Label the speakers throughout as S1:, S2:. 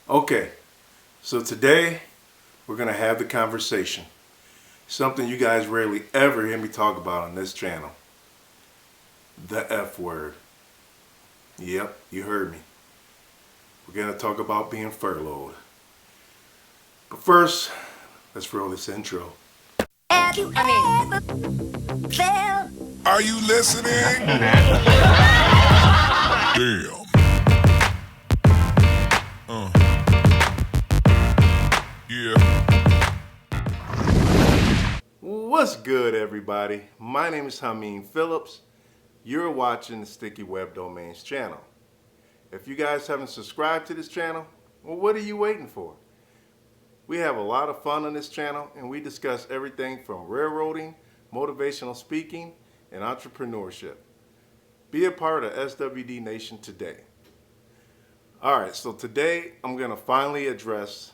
S1: Okay, so today we're going to have the conversation. Something you guys rarely ever hear me talk about on this channel. The F word. Yep, you heard me. We're going to talk about being furloughed. But first, let's roll this intro.
S2: Are you listening? Damn. Yeah.
S1: What's good, everybody? My name is Hameen Phillips. You're watching the Sticky Web Domains channel. If you guys haven't subscribed to this channel, well, what are you waiting for? We have a lot of fun on this channel, and we discuss everything from railroading, motivational speaking, and entrepreneurship. Be a part of SWD Nation today. All right, so today I'm going to finally address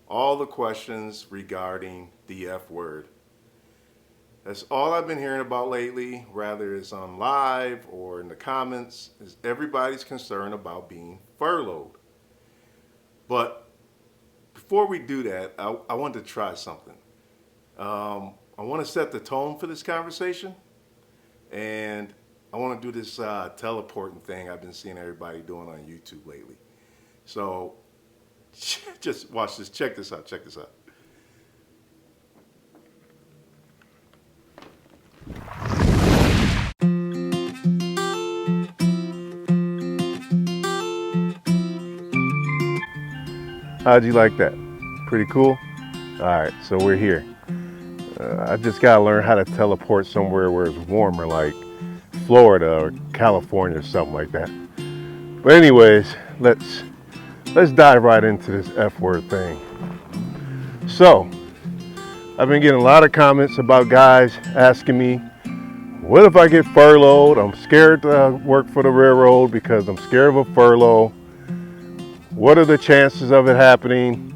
S1: all the questions regarding the F word. That's all I've been hearing about lately, whether it's on live or in the comments, is everybody's concerned about being furloughed. But before we do that, I want to try something. I want to set the tone for this conversation, and I want to do this teleporting thing I've been seeing everybody doing on YouTube lately. So just watch this. Check this out. How'd you like that? Pretty cool? All right, so we're here. I just gotta learn how to teleport somewhere where it's warmer, like Florida or California or something like that. But anyways, let's dive right into this F word thing. So, I've been getting a lot of comments about guys asking me, what if I get furloughed? I'm scared to work for the railroad because I'm scared of a furlough. What are the chances of it happening?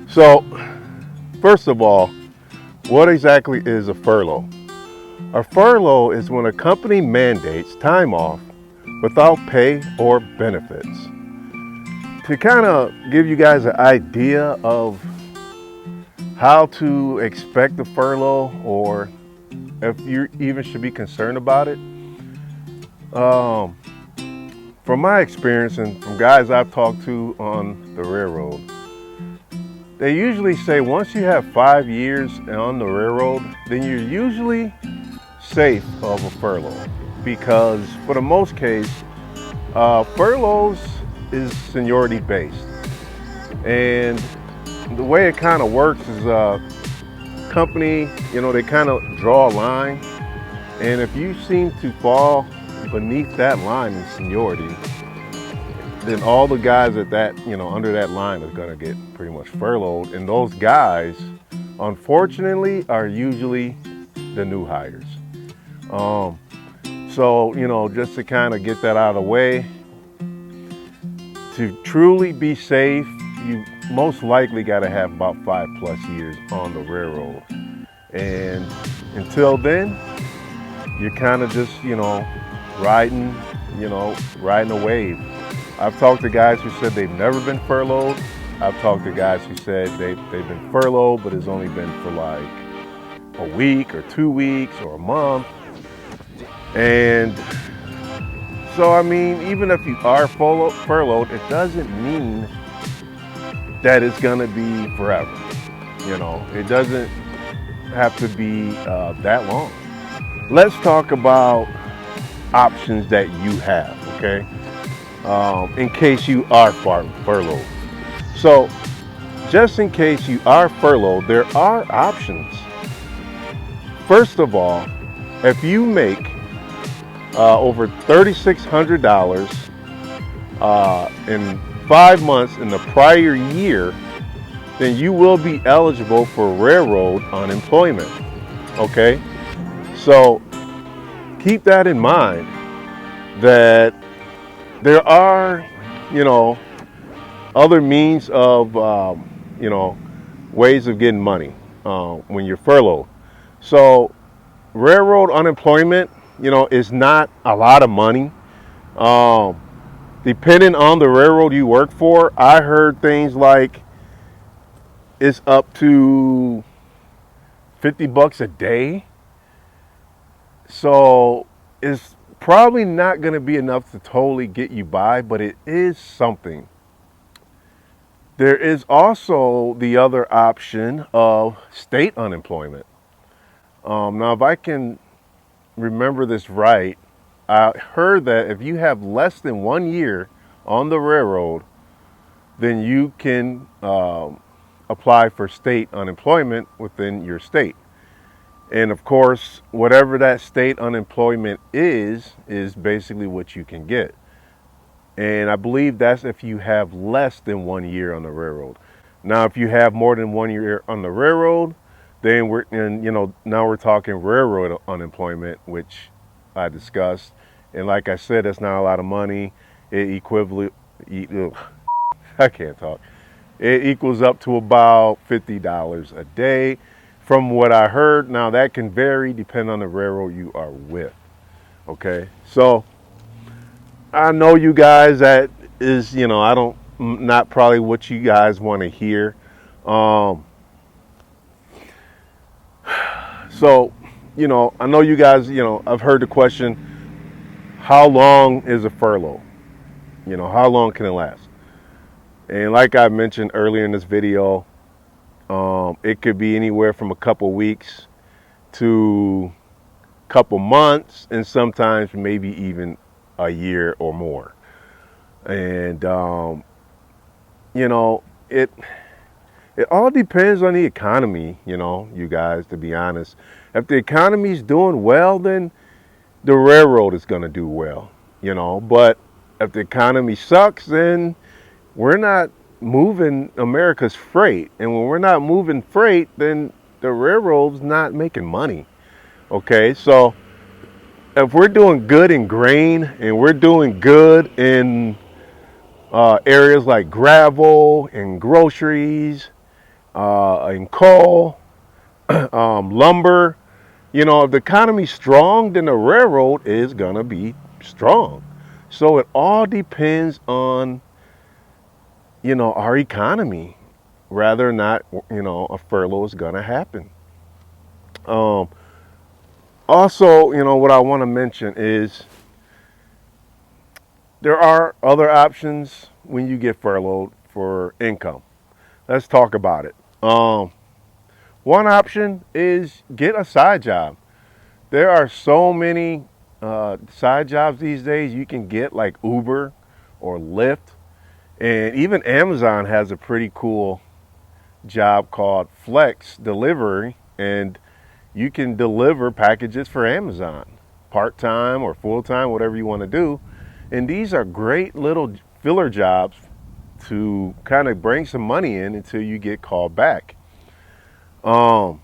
S1: So, first of all, what exactly is a furlough? A furlough is when a company mandates time off without pay or benefits. To kind of give you guys an idea of how to expect a furlough, or if you even should be concerned about it, from my experience and from guys I've talked to on the railroad, they usually say once you have 5 years on the railroad, then you're usually safe of a furlough, because for the most case, furloughs is seniority based. And the way it kind of works is company, they kind of draw a line. And if you seem to fall beneath that line in seniority, then all the guys at that, under that line are going to get pretty much furloughed. And those guys, unfortunately, are usually the new hires. So, just to kind of get that out of the way, to truly be safe, you most likely got to have about 5+ years on the railroad. And until then, you're kind of just, riding a wave. I've talked to guys who said they've never been furloughed. I've talked to guys who said they've been furloughed, but it's only been for like a week or 2 weeks or a month. And so, I mean, even if you are furloughed, it doesn't mean that it's gonna be forever. It doesn't have to be that long. Let's talk about options that you have, okay? In case you are furloughed. So, just in case you are furloughed, there are options. First of all, if you make over $3,600 in 5 months in the prior year, then you will be eligible for railroad unemployment. Okay? So keep that in mind, that there are, other means of, ways of getting money when you're furloughed. So railroad unemployment, is not a lot of money. depending on the railroad you work for, I heard things like it's up to $50 a day. So it's probably not going to be enough to totally get you by, but it is something. There is also the other option of state unemployment. Now, if I can remember this right, I heard that if you have less than 1 year on the railroad, then you can apply for state unemployment within your state. And of course, whatever that state unemployment is basically what you can get. And I believe that's if you have less than 1 year on the railroad. Now, if you have more than 1 year on the railroad, then now we're talking railroad unemployment, which I discussed. And like I said, that's not a lot of money. I can't talk. It equals up to about $50 a day. From what I heard, now that can vary depending on the railroad you are with. Okay, so I know you guys that is, not probably what you guys want to hear. So, I know you guys, I've heard the question, how long is a furlough? How long can it last? And like I mentioned earlier in this video, it could be anywhere from a couple weeks to a couple months, and sometimes maybe even a year or more. And it all depends on the economy, you guys, to be honest. If the economy's doing well, then the railroad is going to do well, But if the economy sucks, then we're not moving America's freight. And when we're not moving freight, then the railroad's not making money. Okay, so if we're doing good in grain and we're doing good in areas like gravel and groceries and coal, lumber, if the economy's strong, then the railroad is going to be strong. So it all depends on, our economy, whether or not, a furlough is going to happen. Also, what I want to mention is there are other options when you get furloughed for income. Let's talk about it. One option is get a side job. There are so many side jobs these days you can get, like Uber or Lyft. And even Amazon has a pretty cool job called Flex Delivery, and you can deliver packages for Amazon, part-time or full-time, whatever you want to do. And these are great little filler jobs to kind of bring some money in until you get called back. Of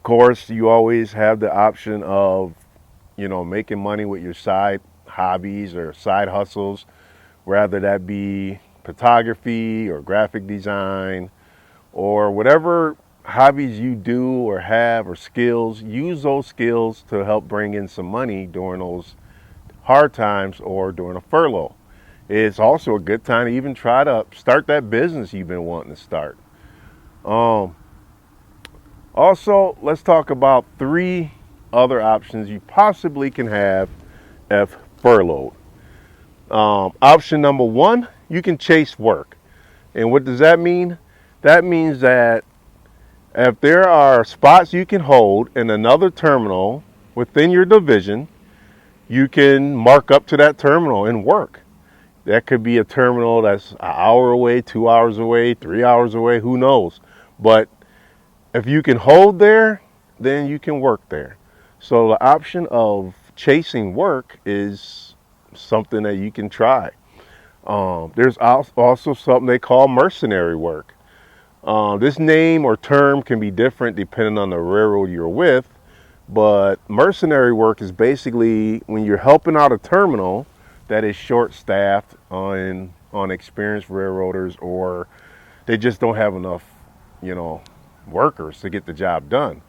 S1: course, you always have the option of, making money with your side hobbies or side hustles, whether that be photography or graphic design or whatever hobbies you do or have or skills. Use those skills to help bring in some money during those hard times or during a furlough. It's also a good time to even try to start that business you've been wanting to start. Also, let's talk about 3 other options you possibly can have if furloughed. Option number 1, you can chase work. And what does that mean? That means that if there are spots you can hold in another terminal within your division, you can mark up to that terminal and work. That could be a terminal that's an hour away, 2 hours away, 3 hours away, who knows? But if you can hold there, then you can work there. So the option of chasing work is something that you can try. There's also something they call mercenary work. This name or term can be different depending on the railroad you're with, but mercenary work is basically when you're helping out a terminal that is short-staffed on experienced railroaders, or they just don't have enough, workers to get the job done.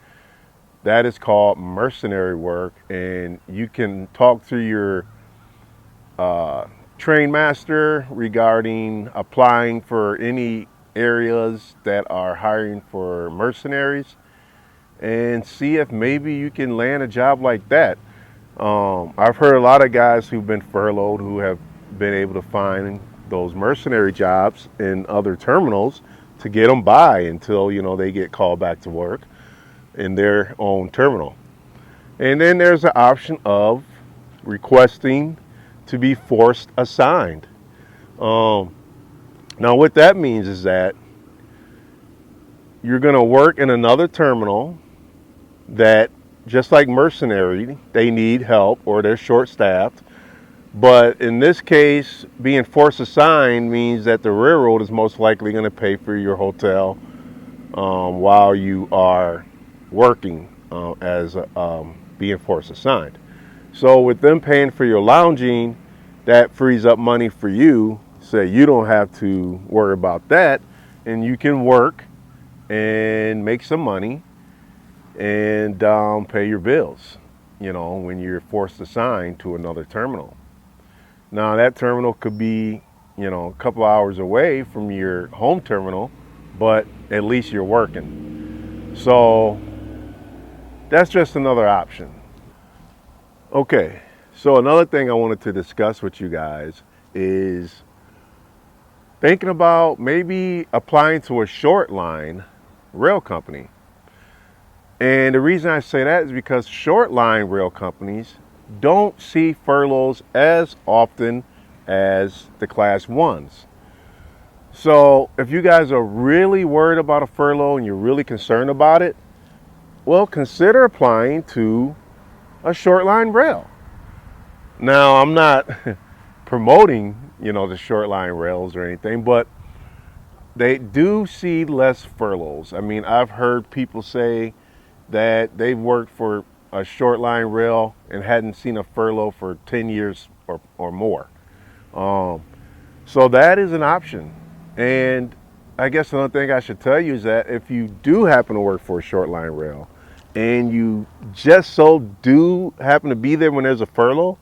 S1: That is called mercenary work, and you can talk to your Trainmaster regarding applying for any areas that are hiring for mercenaries and see if maybe you can land a job like that. I've heard a lot of guys who've been furloughed who have been able to find those mercenary jobs in other terminals to get them by until, you know, they get called back to work in their own terminal. And then there's the option of requesting to be forced assigned. Now what that means is that you're going to work in another terminal that, just like mercenary, they need help or they're short-staffed. But in this case, being force assigned means that the railroad is most likely going to pay for your hotel while you are working as being force assigned. So with them paying for your lounging, that frees up money for you, so you don't have to worry about that, and you can work and make some money and pay your bills, you know, when you're forced assigned to another terminal. Now that terminal could be, you know, a couple hours away from your home terminal, but at least you're working. So that's just another option. Okay, so another thing I wanted to discuss with you guys is thinking about maybe applying to a short-line rail company. And the reason I say that is because short-line rail companies don't see furloughs as often as the Class 1s. So if you guys are really worried about a furlough and you're really concerned about it, well, consider applying to a short-line rail. Now, I'm not promoting, you know, the short-line rails or anything, but they do see less furloughs. I mean, I've heard people say that they've worked for a short line rail and hadn't seen a furlough for 10 years or more. So that is an option. And I guess another thing I should tell you is that if you do happen to work for a short line rail and you just so do happen to be there when there's a furlough,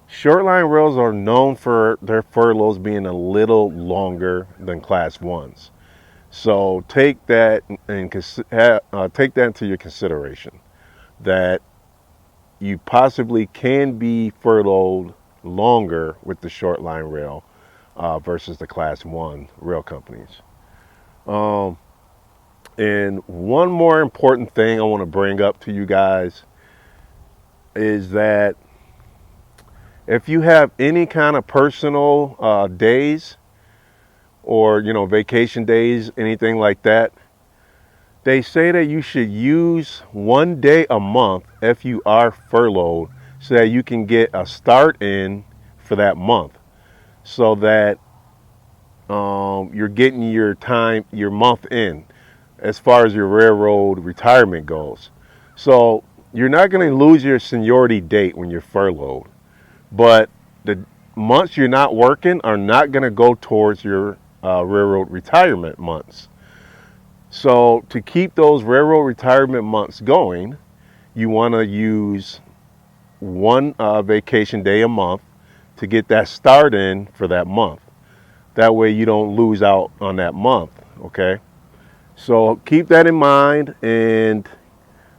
S1: short line rails are known for their furloughs being a little longer than Class 1s. So take that and take that into your consideration, that you possibly can be furloughed longer with the short line rail versus the Class 1 rail companies. And one more important thing I want to bring up to you guys is that if you have any kind of personal days or, you know, vacation days, anything like that, they say that you should use 1 day a month if you are furloughed so that you can get a start in for that month, so that you're getting your month in as far as your railroad retirement goes. So you're not going to lose your seniority date when you're furloughed, but the months you're not working are not going to go towards your railroad retirement months. So to keep those railroad retirement months going, you want to use one vacation day a month to get that start in for that month. That way you don't lose out on that month, okay? So keep that in mind and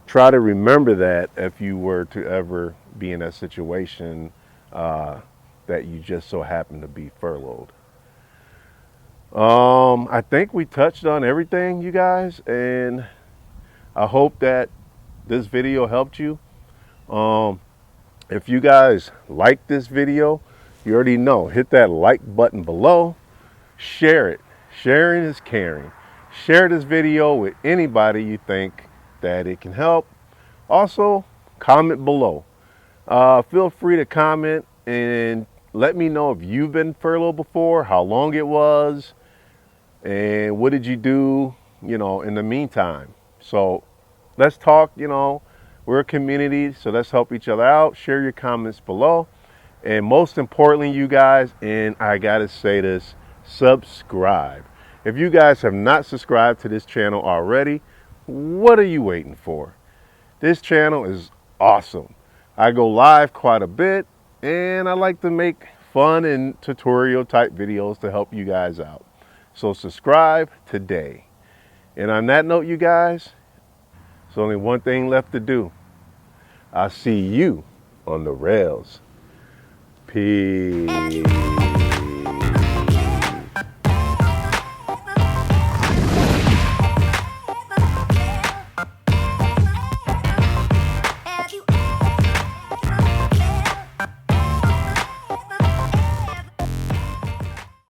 S1: try to remember that if you were to ever be in that situation that you just so happen to be furloughed. I think we touched on everything, you guys, and I hope that this video helped you. If you guys like this video, you already know, hit that like button below, share it. Sharing is caring. Share this video with anybody you think that it can help. Also, comment below. Feel free to comment and let me know if you've been furloughed before, how long it was, and what did you do, you know, in the meantime. So let's talk, you know, we're a community, so let's help each other out. Share your comments below. And most importantly, you guys, and I gotta say this, subscribe. If you guys have not subscribed to this channel already, what are you waiting for? This channel is awesome. I go live quite a bit, and I like to make fun and tutorial type videos to help you guys out. So subscribe today. And on that note, you guys, there's only one thing left to do. I'll see you on the rails. Peace.